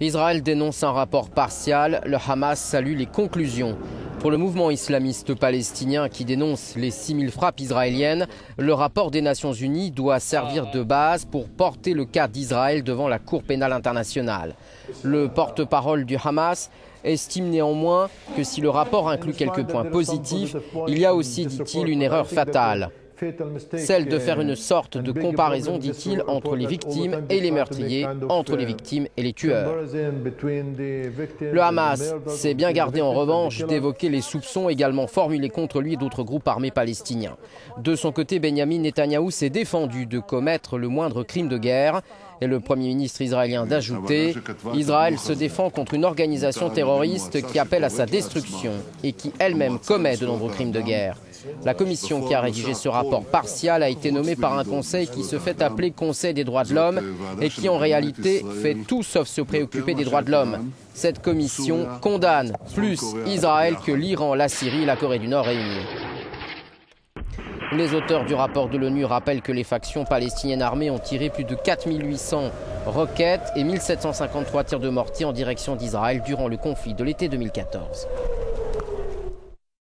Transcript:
Israël dénonce un rapport partial, le Hamas salue les conclusions. Pour le mouvement islamiste palestinien qui dénonce les 6000 frappes israéliennes, le rapport des Nations Unies doit servir de base pour porter le cas d'Israël devant la Cour pénale internationale. Le porte-parole du Hamas estime néanmoins que si le rapport inclut quelques points positifs, il y a aussi, dit-il, une erreur fatale. Celle de faire une sorte de comparaison, dit-il, entre les victimes et les meurtriers, entre les victimes et les tueurs. Le Hamas s'est bien gardé en revanche d'évoquer les soupçons également formulés contre lui et d'autres groupes armés palestiniens. De son côté, Benyamin Netanyahou s'est défendu de commettre le moindre crime de guerre et le Premier ministre israélien d'ajouter « Israël se défend contre une organisation terroriste qui appelle à sa destruction et qui elle-même commet de nombreux crimes de guerre ». La commission qui a rédigé ce rapport partial a été nommée par un conseil qui se fait appeler Conseil des droits de l'homme et qui en réalité fait tout sauf se préoccuper des droits de l'homme. Cette commission condamne plus Israël que l'Iran, la Syrie et la Corée du Nord réunis. Les auteurs du rapport de l'ONU rappellent que les factions palestiniennes armées ont tiré plus de 4800 roquettes et 1753 tirs de mortier en direction d'Israël durant le conflit de l'été 2014.